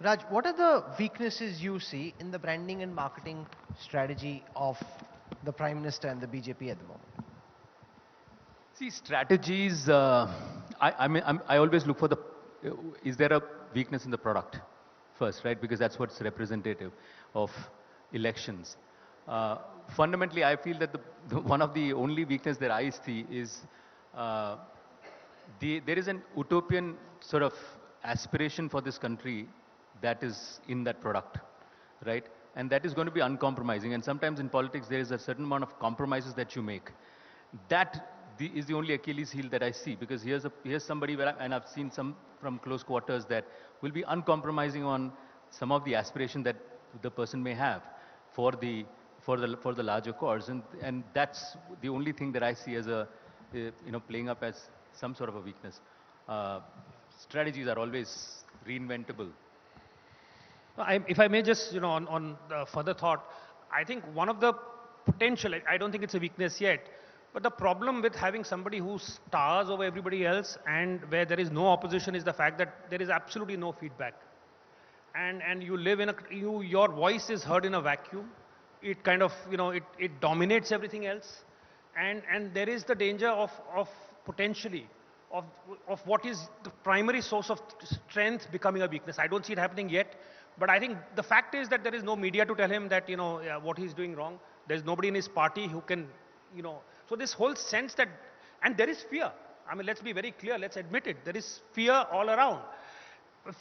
Raj, what are the weaknesses you see in the branding and marketing strategy of the Prime Minister and the BJP at the moment? See, strategies, I always look for is there a weakness in the product first, right? Because that's what's representative of elections. Fundamentally, I feel that one of the only weakness that I see is uh, there is an utopian sort of aspiration for this country that is in that product, right? And that is going to be uncompromising. And sometimes in politics, there is a certain amount of compromises that you make. That is the only Achilles heel that I see, because here's somebody and I've seen some from close quarters that will be uncompromising on some of the aspiration that the person may have for the larger cause, and that's the only thing that I see as playing up as some sort of a weakness. Uh, Strategies are always reinventable. If I may just, on the further thought, I think one of the potential, I don't think it's a weakness yet, but the problem with having somebody who stars over everybody else and where there is no opposition is the fact that there is absolutely no feedback. And you live in your voice is heard in a vacuum. It kind of, it dominates everything else. And there is the danger of potentially of what is the primary source of strength becoming a weakness. I don't see it happening yet, but I think the fact is that there is no media to tell him that, what he's doing wrong. There's nobody in his party who can, so this whole sense that, and there is fear. I mean, let's be very clear, let's admit it. There is fear all around.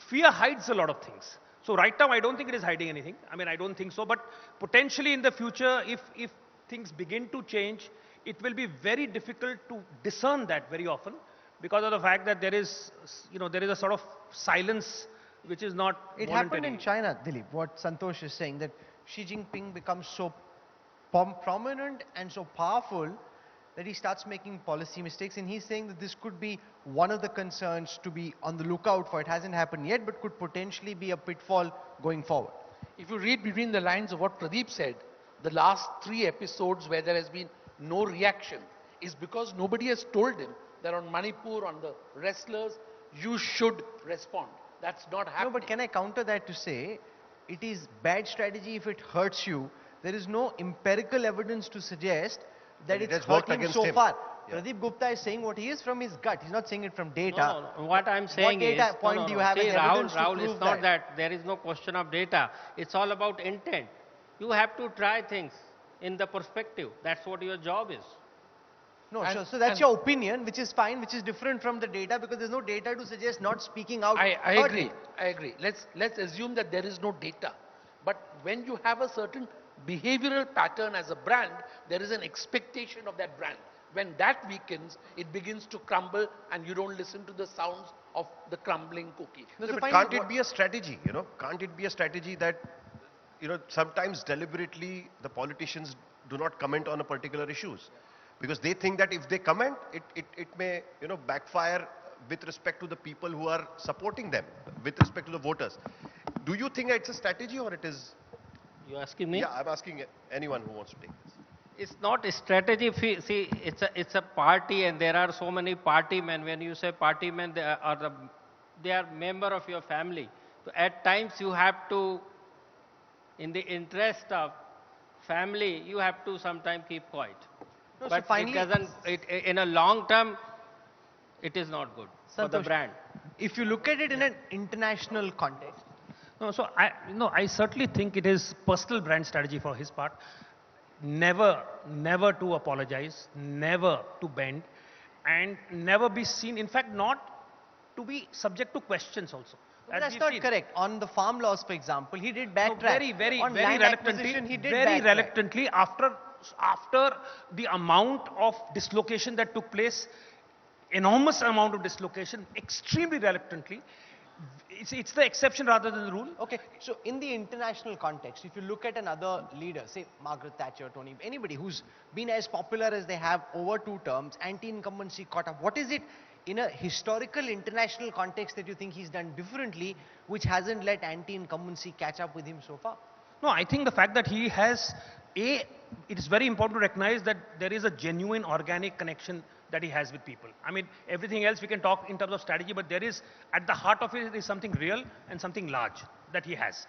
Fear hides a lot of things. So right now, I don't think it is hiding anything. I mean, I don't think so, but potentially in the future, if things begin to change, it will be very difficult to discern that very often, because of the fact that there is a sort of silence which is not It voluntary. happened in China, Dilip, what Santosh is saying, that Xi Jinping becomes so prominent and so powerful that he starts making policy mistakes, and he's saying that this could be one of the concerns to be on the lookout for. It hasn't happened yet, but could potentially be a pitfall going forward. If you read between the lines of what Pradeep said, the last 3 episodes where there has been no reaction is because nobody has told him that on Manipur, on the wrestlers, you should respond. That's not happening. No, but can I counter that to say, it is bad strategy if it hurts you. There is no empirical evidence to suggest that it's hurt him so far. Yeah. Pradeep Gupta is saying what he is from his gut. He's not saying it from data. No. What I'm saying is, what data point do you have as evidence to prove it's not that there is no question of data. It's all about intent. You have to try things in the perspective. That's what your job is. No, so that's your opinion, which is fine, which is different from the data, because there's no data to suggest not speaking out. I agree. Let's assume that there is no data. But when you have a certain behavioral pattern as a brand, there is an expectation of that brand. When that weakens, it begins to crumble and you don't listen to the sounds of the crumbling cookie. No, but can't it be a strategy, Can't it be a strategy that, sometimes deliberately the politicians do not comment on a particular issues? Because they think that if they comment, it may, backfire with respect to the people who are supporting them, with respect to the voters. Do you think it's a strategy or it is? You asking me? Yeah, I'm asking anyone who wants to take this. It's not a strategy. See, it's a party, and there are so many party men. When you say party men, they are member of your family. So at times you have to, in the interest of family, you have to sometimes keep quiet. No, But so finally, it doesn't. In a long term, it is not good for the Santosh, brand. if you look at it in an international context, No, so I certainly think it is personal brand strategy for his part. Never to apologize, never to bend, and never be seen. In fact, not to be subject to questions also. but that's not correct. On the farm laws, for example, he did backtrack. Very On very land reluctantly, acquisition, he did very backtrack. reluctantly after the amount of dislocation that took place, enormous amount of dislocation, extremely reluctantly. It's the exception rather than the rule. Okay, so in the international context, if you look at another leader, say Margaret Thatcher, Tony, anybody who's been as popular as they have over 2 terms, anti-incumbency caught up, what is it in a historical international context that you think he's done differently, which hasn't let anti-incumbency catch up with him so far? No, I think the fact that he has, it is very important to recognize that there is a genuine organic connection that he has with people. I mean, everything else we can talk in terms of strategy, but there is, at the heart of it, is something real and something large. that he has.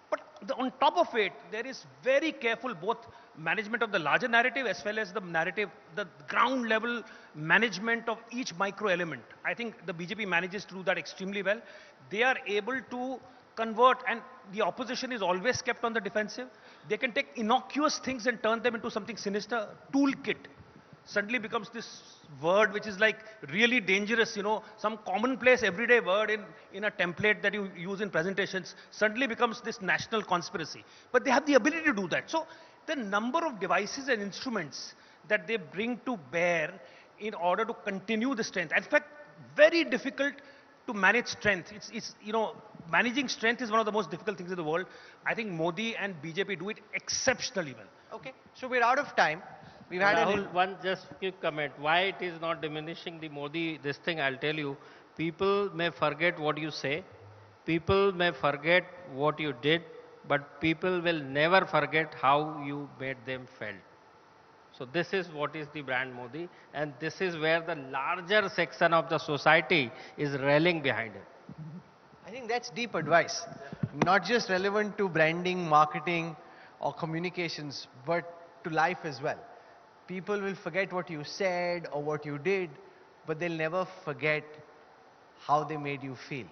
But on top of it, there is very careful both management of the larger narrative as well as the narrative, the ground level management of each micro element. I think the BJP manages to do that extremely well. They are able to convert, and the opposition is always kept on the defensive. They can take innocuous things and turn them into something sinister. Toolkit suddenly becomes this word which is like really dangerous, some commonplace everyday word in a template that you use in presentations suddenly becomes this national conspiracy. But they have the ability to do that. So the number of devices and instruments that they bring to bear in order to continue the strength. In fact, very difficult to manage strength. Managing strength is one of the most difficult things in the world. I think Modi and BJP do it exceptionally well. Okay, so we're out of time. We've had Rahul, one just quick comment. Why it is not diminishing the Modi, this thing I'll tell you. People may forget what you say. People may forget what you did. But people will never forget how you made them felt. So this is what is the brand Modi. And this is where the larger section of the society is rallying behind it. I think that's deep advice. Not just relevant to branding, marketing, or communications, but to life as well. People will forget what you said or what you did, but they'll never forget how they made you feel.